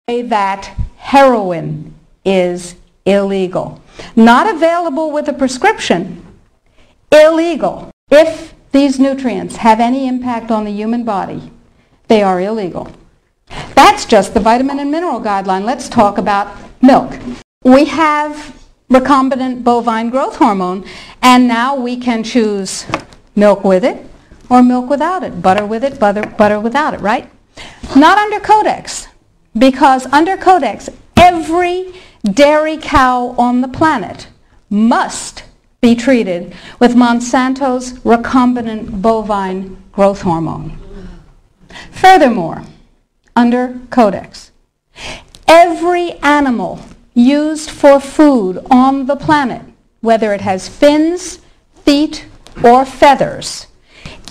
that heroin is illegal. Not available with a prescription, illegal. If these nutrients have any impact on the human body, they are illegal. That's just the vitamin and mineral guideline. Let's talk about milk. We have recombinant bovine growth hormone, and now we can choose milk with it or milk without it, butter with it, butter without it, right? Not under Codex, because under Codex, every dairy cow on the planet must be treated with Monsanto's recombinant bovine growth hormone. Furthermore, under Codex, every animal used for food on the planet, whether it has fins, feet, or feathers,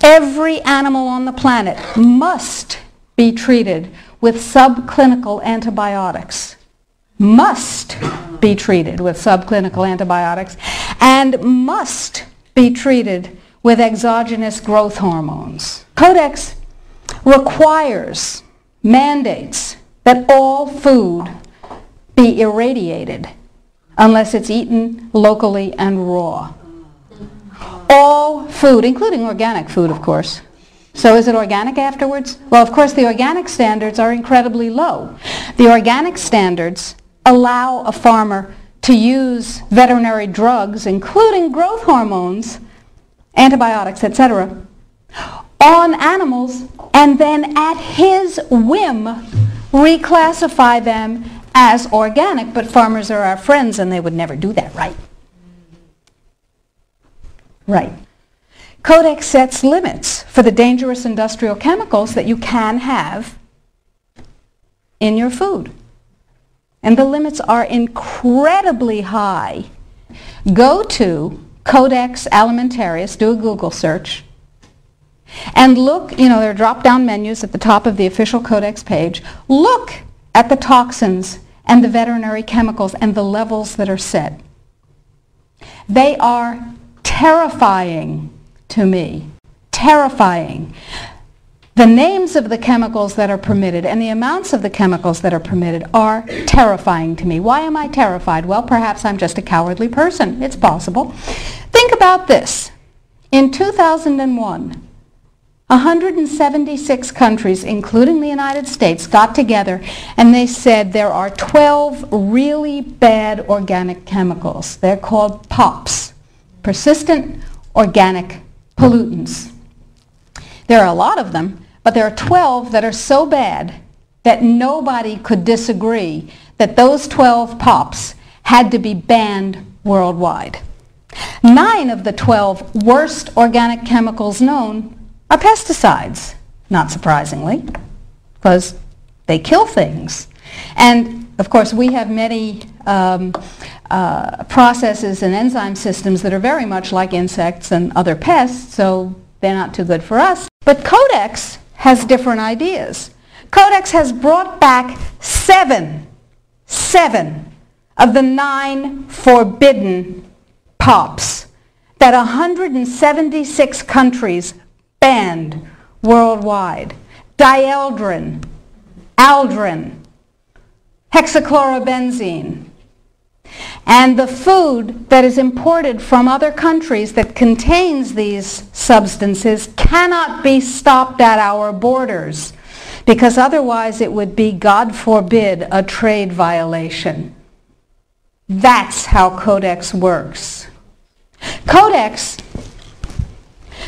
every animal on the planet must be treated with subclinical antibiotics. Must be treated with subclinical antibiotics and must be treated with exogenous growth hormones. Codex requires, mandates that all food be irradiated unless it's eaten locally and raw. All food, including organic food, of course. So is it organic afterwards? Well, of course, the organic standards are incredibly low. The organic standards allow a farmer to use veterinary drugs, including growth hormones, antibiotics, etc., on animals, and then at his whim reclassify them as organic. But farmers are our friends, and they would never do that, right? Right. Codex sets limits for the dangerous industrial chemicals that you can have in your food. And the limits are incredibly high. Go to Codex Alimentarius, do a Google search, and look, there are drop-down menus at the top of the official Codex page. Look at the toxins and the veterinary chemicals and the levels that are set. They are terrifying to me. Terrifying. The names of the chemicals that are permitted and the amounts of the chemicals that are permitted are terrifying to me. Why am I terrified? Well, perhaps I'm just a cowardly person. It's possible. Think about this. In 2001, 176 countries, including the United States, got together and they said there are 12 really bad organic chemicals. They're called POPs, persistent organic pollutants. There are a lot of them, but there are 12 that are so bad that nobody could disagree that those 12 POPs had to be banned worldwide. 9 of the 12 worst organic chemicals known are pesticides, not surprisingly, because they kill things. And of course, we have many processes and enzyme systems that are very much like insects and other pests, so they're not too good for us. But Codex has different ideas. Codex has brought back 7 of the 9 forbidden POPs that 176 countries banned worldwide. Dieldrin, aldrin, hexachlorobenzene. And the food that is imported from other countries that contains these substances cannot be stopped at our borders, because otherwise it would be, God forbid, a trade violation. That's how Codex works. Codex,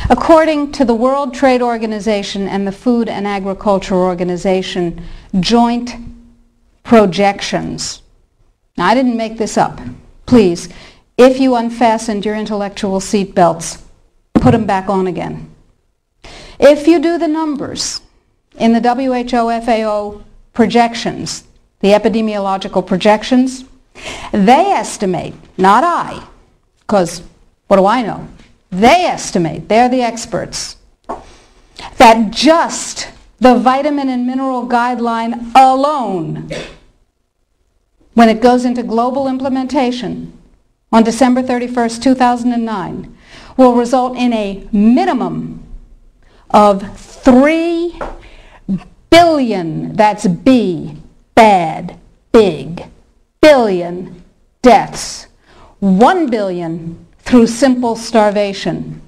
according to the World Trade Organization and the Food and Agriculture Organization joint projections. Now, I didn't make this up. Please, if you unfastened your intellectual seatbelts, put them back on again. If you do the numbers in the WHO-FAO projections, the epidemiological projections, they estimate, not I, because what do I know? They estimate, they're the experts, that just the vitamin and mineral guideline alone, when it goes into global implementation on December 31st, 2009, will result in a minimum of 3 billion, that's B, bad, big, billion deaths. 1 billion through simple starvation.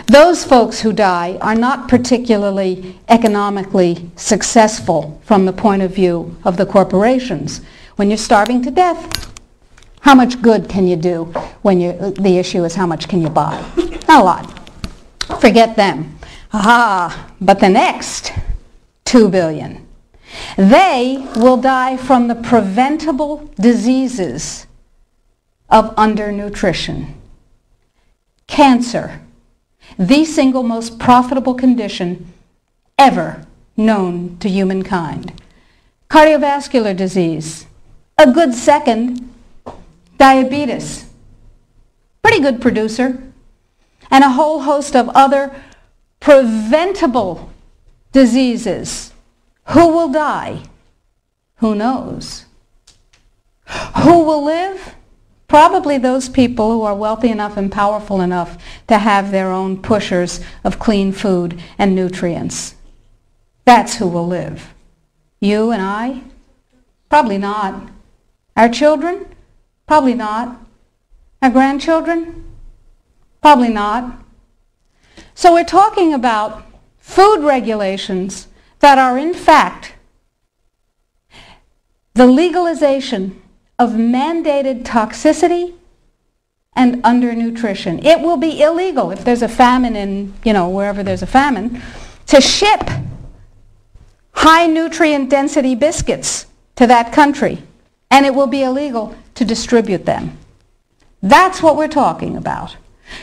Those folks who die are not particularly economically successful from the point of view of the corporations. When you're starving to death, how much good can you do when the issue is how much can you buy? Not a lot. Forget them. But the next 2 billion, they will die from the preventable diseases of undernutrition. Cancer, the single most profitable condition ever known to humankind. Cardiovascular disease, a good second. Diabetes, pretty good producer. And a whole host of other preventable diseases. Who will die? Who knows? Who will live? Probably those people who are wealthy enough and powerful enough to have their own pushers of clean food and nutrients. That's who will live. You and I? Probably not. Our children? Probably not. Our grandchildren? Probably not. So we're talking about food regulations that are in fact the legalization of mandated toxicity and undernutrition. It will be illegal if there's a famine in, wherever there's a famine, to ship high nutrient density biscuits to that country. And it will be illegal to distribute them. That's what we're talking about.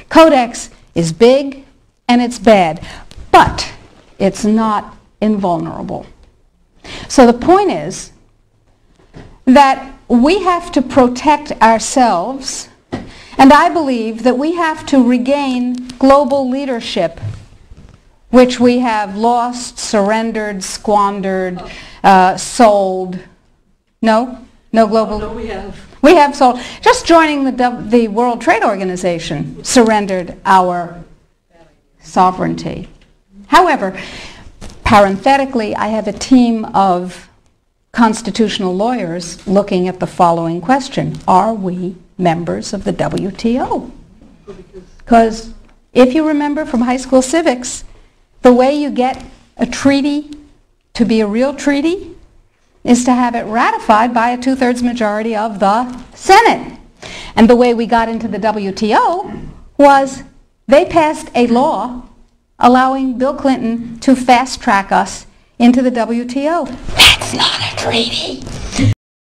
Codex is big and it's bad, but it's not invulnerable. So the point is that we have to protect ourselves, and I believe that we have to regain global leadership, which we have lost, surrendered, squandered, sold. No global. No, we have. We have sold. Just joining the World Trade Organization surrendered our sovereignty. However, parenthetically, I have a team of constitutional lawyers looking at the following question. Are we members of the WTO? Because if you remember from high school civics, the way you get a treaty to be a real treaty is to have it ratified by a 2/3 majority of the Senate. And the way we got into the WTO was they passed a law allowing Bill Clinton to fast-track us into the WTO. That's not a treaty.